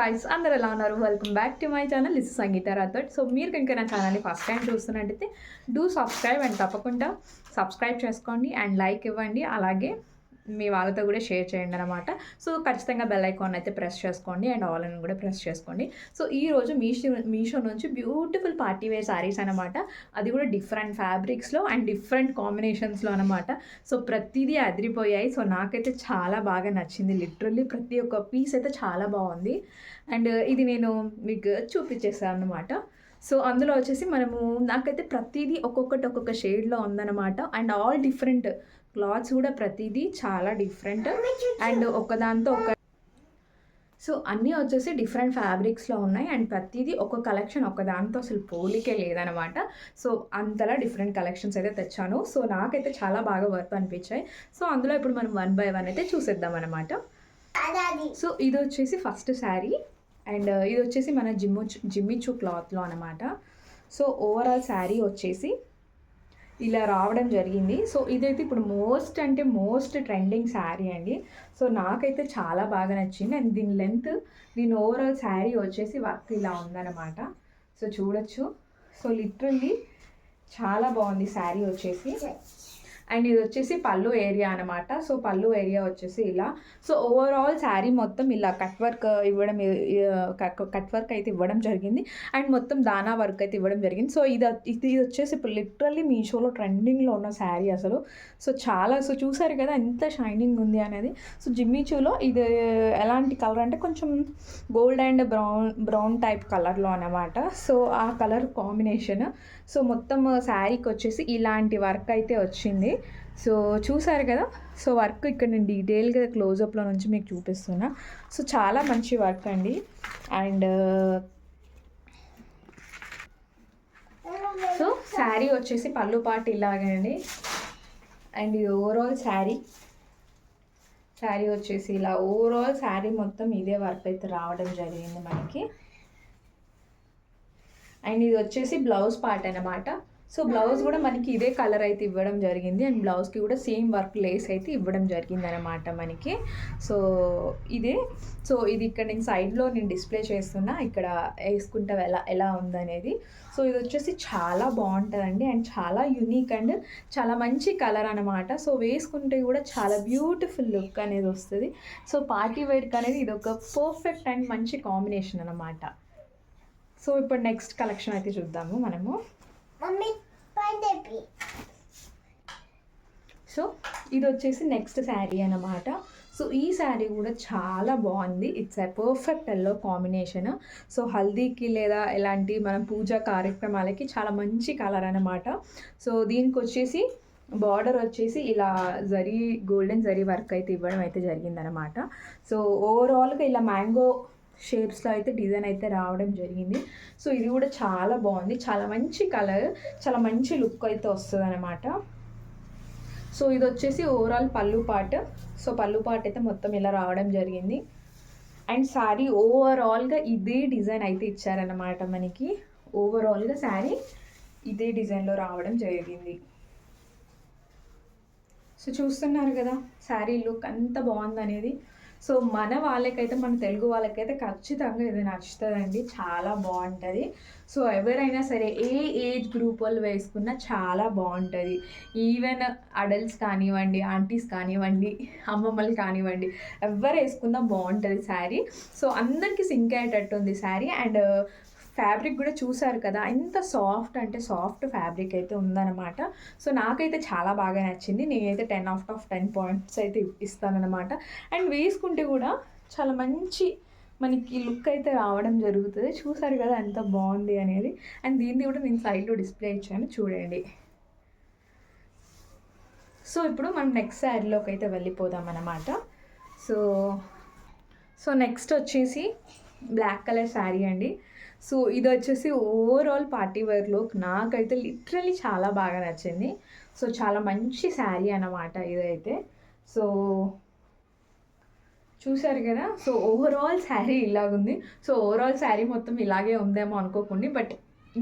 Guys అందరూ ఎలా ఉన్నారు? Welcome back to my channel. This is Sangeetha Rathod. So మీరు కనుక నా ఛానల్ని ఫస్ట్ టైం చూస్తున్నట్టయితే డూ సబ్స్క్రైబ్ అండ్ తప్పకుండా సబ్స్క్రైబ్ చేసుకోండి అండ్ లైక్ ఇవ్వండి. అలాగే మీ వాళ్ళతో కూడా షేర్ చేయండి అనమాట. సో ఖచ్చితంగా బెల్ ఐకాన్ అయితే ప్రెస్ చేసుకోండి అండ్ ఆల్ అని కూడా ప్రెస్ చేసుకోండి. సో ఈరోజు మీషో నుంచి బ్యూటిఫుల్ పార్టీ వేర్ శారీస్ అనమాట. అది కూడా డిఫరెంట్ ఫ్యాబ్రిక్స్లో అండ్ డిఫరెంట్ కాంబినేషన్స్లో అనమాట. సో ప్రతిదీ అదిరిపోయాయి. సో నాకైతే చాలా బాగా నచ్చింది. లిటరల్లీ ప్రతి ఒక్క పీస్ అయితే చాలా బాగుంది. అండ్ ఇది నేను మీకు చూపించేసాను అనమాట. సో అందులో వచ్చేసి మనము నాకైతే ప్రతిదీ ఒక్కొక్క షేడ్లో ఉందన్నమాట. అండ్ ఆల్ డిఫరెంట్ క్లాత్స్ కూడా ప్రతిదీ చాలా డిఫరెంట్ అండ్ ఒకదాంతో ఒక సో అన్నీ వచ్చేసి డిఫరెంట్ ఫ్యాబ్రిక్స్లో ఉన్నాయి. అండ్ ప్రతిదీ ఒక కలెక్షన్ ఒకదాంతో అసలు పోలికే లేదనమాట. సో అంతలా డిఫరెంట్ కలెక్షన్స్ అయితే తెచ్చాను. సో నాకైతే చాలా బాగా వర్త్ అనిపించాయి. సో అందులో ఇప్పుడు మనం 1 by 1 అయితే చూసేద్దాం అనమాట. సో ఇది వచ్చేసి ఫస్ట్ శారీ అండ్ ఇది వచ్చేసి మన జిమ్మిచూ క్లాత్లో అనమాట. సో ఓవరాల్ శారీ వచ్చేసి ఇలా రావడం జరిగింది. సో ఇదైతే ఇప్పుడు మోస్ట్ ట్రెండింగ్ శారీ అండి. సో నాకైతే చాలా బాగా నచ్చింది. అండ్ దీని ఓవరాల్ శారీ వచ్చేసి వర్క్ ఇలా ఉందన్నమాట. సో చూడొచ్చు. సో లిటరల్లీ చాలా బాగుంది శారీ వచ్చేసి. అండ్ ఇది వచ్చేసి పళ్ళు ఏరియా అనమాట. సో పళ్ళు ఏరియా వచ్చేసి ఇలా. సో ఓవరాల్ శారీ మొత్తం ఇలా కట్ వర్క్ అయితే ఇవ్వడం జరిగింది. అండ్ మొత్తం దానా వర్క్ అయితే ఇవ్వడం జరిగింది. సో ఇది వచ్చేసి ఇప్పుడు లిటరల్లీ మీషోలో ట్రెండింగ్లో ఉన్న శారీ అసలు. సో చూసారు కదా ఎంత షైనింగ్ ఉంది అనేది. సో జిమ్మిచూలో ఇది ఎలాంటి కలర్ అంటే కొంచెం గోల్డ్ అండ్ బ్రౌన్ టైప్ కలర్లో అనమాట. సో ఆ కలర్ కాంబినేషన్. సో మొత్తం శారీకి వచ్చేసి ఇలాంటి వర్క్ అయితే వచ్చింది. సో చూసారు కదా. సో వర్క్ ఇక్కడ నేను డీటెయిల్గా క్లోజప్లో నుంచి మీకు చూపిస్తున్నా. సో చాలా మంచి వర్క్ అండి. అండ్ సో శారీ వచ్చేసి పళ్ళు పాటు ఇలాగే అండి. అండ్ ఇది ఓవరాల్ శారీ వచ్చేసి ఇలా ఓవరాల్ శారీ మొత్తం ఇదే వర్క్ అయితే రావడం జరిగింది మనకి. అండ్ ఇది వచ్చేసి బ్లౌజ్ పార్ట్ అనమాట. సో బ్లౌజ్ కూడా మనకి ఇదే కలర్ అయితే ఇవ్వడం జరిగింది. అండ్ బ్లౌజ్కి కూడా సేమ్ వర్క్ లేస్ అయితే ఇవ్వడం జరిగింది అనమాట మనకి. సో ఇది ఇక్కడ నేను సైడ్లో డిస్ప్లే చేస్తున్నా, ఇక్కడ వేసుకుంటే ఎలా ఉందనేది. సో ఇది వచ్చేసి చాలా బాగుంటుందండి. అండ్ చాలా యూనిక్ అండ్ చాలా మంచి కలర్ అనమాట. సో వేసుకుంటే కూడా చాలా బ్యూటిఫుల్ లుక్ అనేది వస్తుంది. సో పార్టీ వేర్కి అనేది ఇది ఒక పర్ఫెక్ట్ అండ్ మంచి కాంబినేషన్ అనమాట. సో ఇప్పుడు నెక్స్ట్ కలెక్షన్ అయితే చూద్దాము మనము. సో ఇది వచ్చేసి నెక్స్ట్ శారీ అన్నమాట. సో ఈ శారీ కూడా చాలా బాగుంది. It's a perfect yellow combination. So హల్దీకి లేదా ఎలాంటి మనం పూజా కార్యక్రమాలకి చాలా మంచి కలర్ అనమాట. సో దీనికి వచ్చేసి బార్డర్ వచ్చేసి ఇలా గోల్డెన్ జరీ వర్క్ అయితే ఇవ్వడం అయితే జరిగిందనమాట. సో ఓవరాల్గా ఇలా మ్యాంగో షేప్స్లో అయితే డిజైన్ అయితే రావడం జరిగింది. సో ఇది కూడా చాలా బాగుంది. చాలా మంచి కలర్, చాలా మంచి లుక్ అయితే వస్తుంది అనమాట. సో ఇది వచ్చేసి ఓవరాల్ పళ్ళు పార్ట్. సో పళ్ళు పార్ట్ అయితే మొత్తం ఇలా రావడం జరిగింది. అండ్ శారీ ఓవరాల్గా ఇదే డిజైన్ అయితే ఇచ్చారనమాట మనకి. ఓవరాల్గా శారీ ఇదే డిజైన్లో రావడం జరిగింది. సో చూస్తున్నారు కదా శారీ లుక్ ఎంత బాగుందనేది. సో మన తెలుగు వాళ్ళకైతే ఖచ్చితంగా ఇది నచ్చుతుందండి. చాలా బాగుంటుంది. సో ఎవరైనా సరే ఏ ఏజ్ గ్రూప్ వాళ్ళు వేసుకున్నా చాలా బాగుంటుంది. ఈవెన్ అడల్ట్స్ కానివ్వండి, ఆంటీస్ కానివ్వండి, అమ్మమ్మలు కానివ్వండి, ఎవరు వేసుకున్నా బాగుంటుంది శారీ. సో అందరికీ సింక్ అయ్యేటట్టు ఉంది శారీ. అండ్ ఫ్యాబ్రిక్ కూడా చూసారు కదా ఎంత సాఫ్ట్ అంటే సాఫ్ట్ ఫ్యాబ్రిక్ అయితే ఉందన్నమాట. సో నాకైతే చాలా బాగా నచ్చింది. నేనైతే 10 out of 10 points అయితే ఇస్తానన్నమాట. అండ్ వేసుకుంటే కూడా చాలా మంచి మనకి లుక్ అయితే రావడం జరుగుతుంది. చూసారు కదా ఎంత బాగుంది అనేది. అండ్ దీన్ని కూడా నేను సైడ్లో డిస్ప్లే ఇచ్చాను చూడండి. సో ఇప్పుడు మనం నెక్స్ట్ శారీలోకి అయితే వెళ్ళిపోదాం అన్నమాట. సో నెక్స్ట్ వచ్చేసి బ్లాక్ కలర్ శారీ అండి. సో ఇది వచ్చేసి ఓవరాల్ పార్టీ వేర్ లుక్ నాకైతే లిటరలీ చాలా బాగా నచ్చింది. సో చాలా మంచి శారీ అన్నమాట ఇదైతే. సో చూసారు కదా. సో ఓవరాల్ శారీ ఇలాగుంది. సో ఓవరాల్ శారీ మొత్తం ఇలాగే ఉందేమో అనుకోకండి, బట్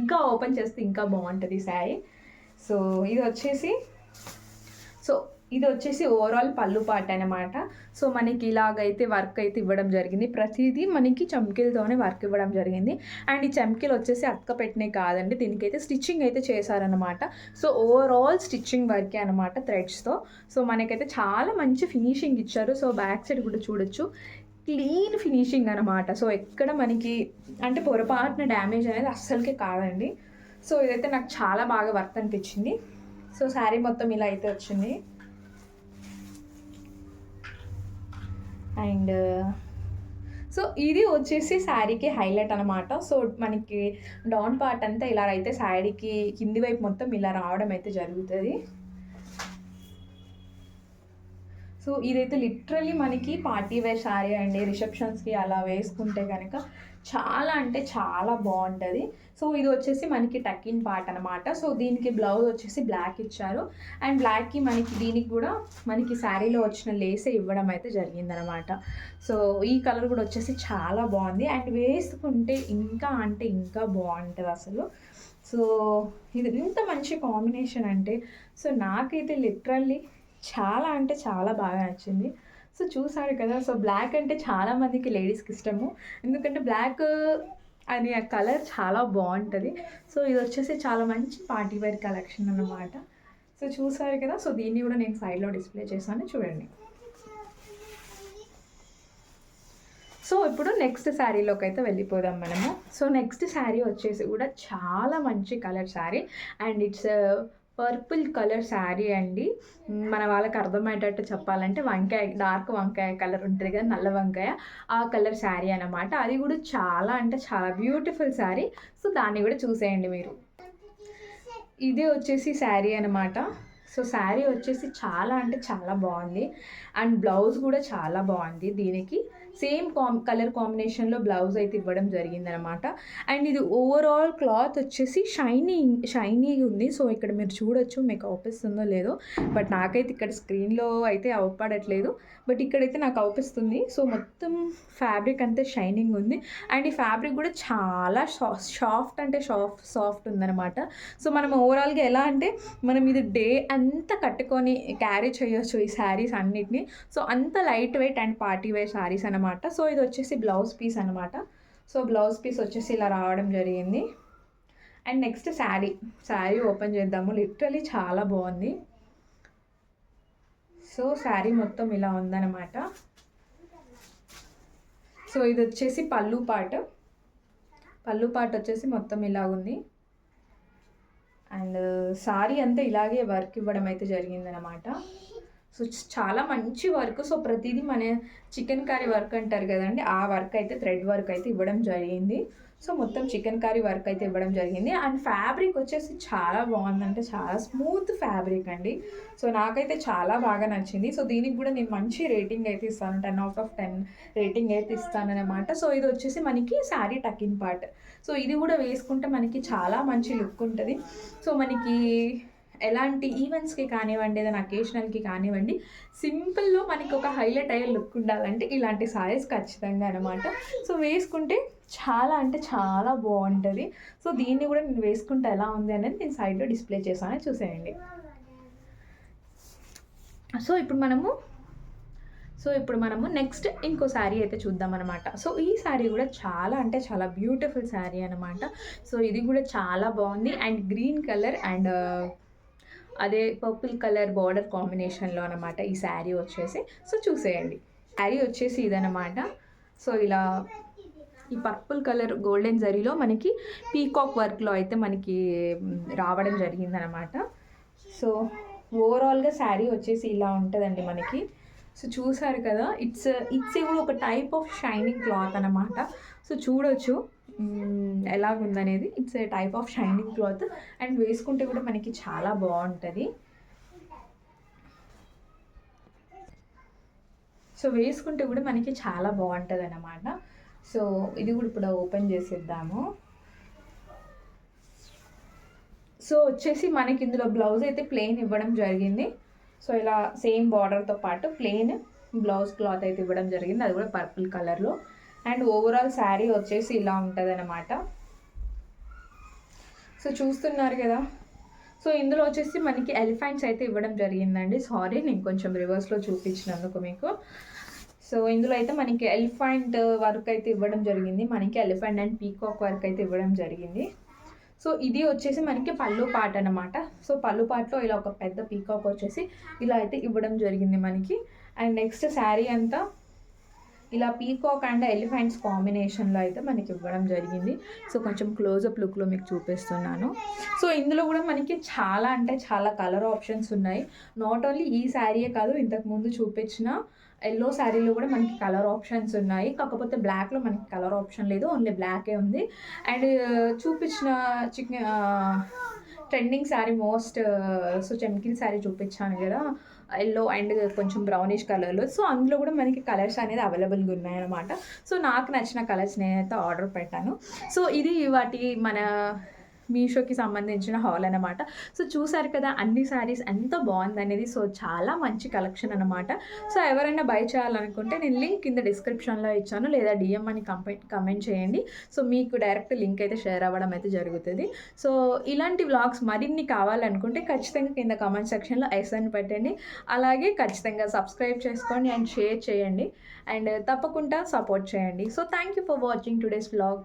ఇంకా ఓపెన్ చేస్తే ఇంకా బాగుంటుంది శారీ. సో ఇది వచ్చేసి సో ఇది వచ్చేసి ఓవరాల్ పళ్ళు పార్ట్ అనమాట. సో మనకి ఇలాగైతే వర్క్ అయితే ఇవ్వడం జరిగింది. ప్రతిదీ మనకి చమ్కీలతోనే వర్క్ ఇవ్వడం జరిగింది. అండ్ ఈ చమ్కీలు వచ్చేసి అతక పెట్టినవి కాదండి, దీనికైతే స్టిచ్చింగ్ అయితే చేశారనమాట. సో ఓవరాల్ స్టిచ్చింగ్ వర్కే అనమాట థ్రెడ్స్తో. సో మనకైతే చాలా మంచి ఫినిషింగ్ ఇచ్చారు. సో బ్యాక్ సైడ్ కూడా చూడొచ్చు, క్లీన్ ఫినిషింగ్ అనమాట. సో ఎక్కడ మనకి అంటే పొరపాటున డ్యామేజ్ అనేది అస్సలకే కాదండి. సో ఇదైతే నాకు చాలా బాగా వర్త్ అనిపించింది. సో శారీ మొత్తం ఇలా అయితే వచ్చింది. అండ్ సో ఇది వచ్చేసి శారీకి హైలైట్ అనమాట. సో మనకి డౌన్ పార్ట్ అంతా ఇలా అయితే శారీకి కింది వైపు మొత్తం ఇలా రావడం అయితే జరుగుతుంది. సో ఇదైతే లిటరల్లీ మనకి పార్టీ వేర్ శారీ అండి. రిసెప్షన్స్కి అలా వేసుకుంటే కనుక చాలా అంటే చాలా బాగుంటుంది. సో ఇది వచ్చేసి మనకి టకిన్ పార్ట్ అనమాట. సో దీనికి బ్లౌజ్ వచ్చేసి బ్లాక్ ఇచ్చారు. అండ్ బ్లాక్కి మనకి దీనికి కూడా మనకి శారీలో వచ్చిన లేసే ఇవ్వడం అయితే జరిగిందనమాట. సో ఈ కలర్ కూడా వచ్చేసి చాలా బాగుంది. అండ్ వేసుకుంటే ఇంకా అంటే ఇంకా బాగుంటుంది అసలు. సో ఇది ఎంత మంచి కాంబినేషన్ అంటే, సో నాకైతే లిటరల్లీ చాలా అంటే చాలా బాగా నచ్చింది. సో చూసారు కదా. సో బ్లాక్ అంటే చాలామందికి లేడీస్కి ఇష్టము, ఎందుకంటే బ్లాక్ అది ఆ కలర్ చాలా బాగుంటుంది. సో ఇది వచ్చేసి చాలా మంచి పార్టీ వేర్ కలెక్షన్ అన్నమాట. సో చూసారు కదా. సో దీన్ని కూడా నేను సైడ్లో డిస్ప్లే చేశాను, చూడండి. సో ఇప్పుడు నెక్స్ట్ శారీలోకి అయితే వెళ్ళిపోదాం మనము. సో నెక్స్ట్ శారీ వచ్చేసి కూడా చాలా మంచి colour sari and it's purple colour sari అండి. మన వాళ్ళకి అర్థమయ్యేటట్టు చెప్పాలంటే వంకాయ, డార్క్ వంకాయ కలర్ ఉంటుంది కదా, నల్ల వంకాయ, ఆ కలర్ శారీ అనమాట. అది కూడా చాలా అంటే చాలా బ్యూటిఫుల్ శారీ. సో దాన్ని కూడా చూసేయండి మీరు. ఇది వచ్చేసి శారీ అనమాట. సో శారీ వచ్చేసి చాలా అంటే చాలా బాగుంది. అండ్ బ్లౌజ్ కూడా చాలా బాగుంది. దీనికి సేమ్ కలర్ కాంబినేషన్లో బ్లౌజ్ అయితే ఇవ్వడం జరిగిందనమాట. అండ్ ఇది ఓవరాల్ క్లాత్ వచ్చేసి షైనీ ఉంది. సో ఇక్కడ మీరు చూడొచ్చు, మీకు అవుపిస్తుందో లేదో, బట్ నాకైతే ఇక్కడ స్క్రీన్లో అయితే అవుపడట్లేదు, బట్ ఇక్కడైతే నాకు అవుపిస్తుంది. సో మొత్తం ఫ్యాబ్రిక్ అంతా షైనింగ్ ఉంది. అండ్ ఈ ఫ్యాబ్రిక్ కూడా చాలా సాఫ్ట్ అంటే సాఫ్ట్ ఉందన్నమాట. సో మనం ఓవరాల్గా ఎలా అంటే మనం ఇది డే అంతా కట్టుకొని క్యారీ చేయొచ్చు ఈ శారీస్ అన్నిటిని. సో అంత light weight and party wear saris అనమాట. సో ఇది వచ్చేసి బ్లౌజ్ పీస్ అనమాట. సో బ్లౌజ్ పీస్ వచ్చేసి ఇలా రావడం జరిగింది. అండ్ నెక్స్ట్ శారీ ఓపెన్ చేద్దాము. లిటరలీ చాలా బాగుంది. సో శారీ మొత్తం ఇలా ఉందన్నమాట. సో ఇది వచ్చేసి పళ్ళు పార్ట్ వచ్చేసి మొత్తం ఇలా ఉంది. అండ్ శారీ అంతా ఇలాగే వర్క్ ఇవ్వడం అయితే జరిగిందనమాట. సో చాలా మంచి వర్క్. సో ప్రతిదీ మన చికెన్ కర్రీ వర్క్ అంటారు కదండి, ఆ వర్క్ అయితే థ్రెడ్ వర్క్ అయితే ఇవ్వడం జరిగింది. సో మొత్తం చికెన్ కర్రీ వర్క్ అయితే ఇవ్వడం జరిగింది. అండ్ ఫ్యాబ్రిక్ వచ్చేసి చాలా బాగుందంటే చాలా స్మూత్ ఫ్యాబ్రిక్ అండి. సో నాకైతే చాలా బాగా నచ్చింది. సో దీనికి కూడా నేను మంచి రేటింగ్ అయితే ఇస్తాను, 10/10 రేటింగ్ అయితే ఇస్తానన్నమాట. సో ఇది వచ్చేసి మనకి శారీ టకిన్ పార్ట్. సో ఇది కూడా వేసుకుంటే మనకి చాలా మంచి లుక్ ఉంటుంది. సో మనకి ఎలాంటి ఈవెంట్స్కి కానివ్వండి, ఏదైనా అకేషనల్కి కానివ్వండి, సింపుల్లో మనకి ఒక హైలైట్ అయ్యే లుక్ ఉండాలంటే ఇలాంటి సారీస్ ఖచ్చితంగా అనమాట. సో వేసుకుంటే చాలా అంటే చాలా బాగుంటుంది. సో దీన్ని కూడా నేను వేసుకుంటే ఎలా ఉంది అనేది నేను సైడ్లో డిస్ప్లే చేశాను, చూసేయండి. సో ఇప్పుడు మనము నెక్స్ట్ ఇంకో శారీ అయితే చూద్దాం అనమాట. సో ఈ శారీ కూడా చాలా అంటే చాలా బ్యూటిఫుల్ శారీ అనమాట. సో ఇది కూడా చాలా బాగుంది. అండ్ గ్రీన్ కలర్ అండ్ అదే పర్పుల్ కలర్ బార్డర్ కాంబినేషన్లో అనమాట ఈ శారీ వచ్చేసి. సో చూసేయండి. శారీ వచ్చేసి ఇదనమాట. సో ఇలా ఈ పర్పుల్ కలర్ గోల్డెన్ జరీలో మనకి పీకాక్ వర్క్లో అయితే మనకి రావడం జరిగిందనమాట. సో ఓవరాల్గా శారీ వచ్చేసి ఇలా ఉంటుందండి మనకి. సో చూసారు కదా, ఇట్స్ కూడా ఒక టైప్ ఆఫ్ షైనింగ్ క్లాత్ అనమాట. సో చూడొచ్చు ఎలాగుందనేది. It's a type of shining cloth and వేసుకుంటే కూడా మనకి చాలా బాగుంటుంది. సో వేసుకుంటే కూడా మనకి చాలా బాగుంటుంది అన్నమాట. సో ఇది కూడా ఇప్పుడు ఓపెన్ చేసేద్దాము. సో వచ్చేసి మనకి ఇందులో బ్లౌజ్ అయితే ప్లెయిన్ ఇవ్వడం జరిగింది. సో ఇలా సేమ్ బార్డర్తో పాటు ప్లెయిన్ బ్లౌజ్ క్లాత్ అయితే ఇవ్వడం జరిగింది, అది కూడా పర్పుల్ కలర్లో. అండ్ ఓవరాల్ శారీ వచ్చేసి ఇలా ఉంటుంది అన్నమాట. సో చూస్తున్నారు కదా. సో ఇందులో వచ్చేసి మనకి ఎలిఫెంట్స్ అయితే ఇవ్వడం జరిగిందండి. సారీ నేను కొంచెం రివర్స్‌లో చూపించినందుకు మీకు. సో ఇందులో అయితే మనకి ఎలిఫెంట్ వర్క్ అయితే ఇవ్వడం జరిగింది. మనకి ఎలిఫెంట్ అండ్ పీకాక్ వర్క్ అయితే ఇవ్వడం జరిగింది. సో ఇది వచ్చేసి మనకి పళ్ళు పార్ట్ అనమాట. సో పళ్ళు పార్ట్‌లో ఇలా ఒక పెద్ద పీకాక్ వచ్చేసి ఇలా అయితే ఇవ్వడం జరిగింది మనకి. అండ్ నెక్స్ట్ శారీ అంతా ఇలా పీకాక్ అండ్ ఎలిఫెంట్స్ కాంబినేషన్లో అయితే మనకి ఇవ్వడం జరిగింది. సో కొంచెం క్లోజప్ లుక్లో మీకు చూపిస్తున్నాను. సో ఇందులో కూడా మనకి చాలా అంటే చాలా కలర్ ఆప్షన్స్ ఉన్నాయి. నాట్ ఓన్లీ ఈ శారీయే కాదు, ఇంతకుముందు చూపించిన ఎల్లో శారీలో కూడా మనకి కలర్ ఆప్షన్స్ ఉన్నాయి. కాకపోతే బ్లాక్లో మనకి కలర్ ఆప్షన్ లేదు, ఓన్లీ బ్లాకే ఉంది. అండ్ చూపించిన ట్రెండింగ్ శారీ సో చెమ్కిల్ శారీ చూపించాను కదా, ఎల్లో అండ్ కొంచెం బ్రౌనిష్ కలర్లో. సో అందులో కూడా మనకి కలర్స్ అనేది అవైలబుల్గా ఉన్నాయన్నమాట. సో నాకు నచ్చిన కలర్స్ నేనైతే ఆర్డర్ పెట్టాను. సో ఇది వాటి మన మీషోకి సంబంధించిన హాల్ అనమాట. సో చూసారు కదా అన్ని శారీస్ ఎంత బాగుందనేది. సో చాలా మంచి కలెక్షన్ అనమాట. సో ఎవరైనా బై చేయాలనుకుంటే నేను లింక్ కింద డిస్క్రిప్షన్లో ఇచ్చాను, లేదా డిఎం అని కమెంట్ చేయండి. సో మీకు డైరెక్ట్ లింక్ అయితే షేర్ అవ్వడం అయితే జరుగుతుంది. సో ఇలాంటి వ్లాగ్స్ మరిన్ని కావాలనుకుంటే ఖచ్చితంగా కింద కామెంట్ సెక్షన్లో ఎస్ అని పెట్టండి. అలాగే ఖచ్చితంగా సబ్స్క్రైబ్ చేసుకోండి అండ్ షేర్ చేయండి అండ్ తప్పకుండా సపోర్ట్ చేయండి. So thank you for watching today's vlog.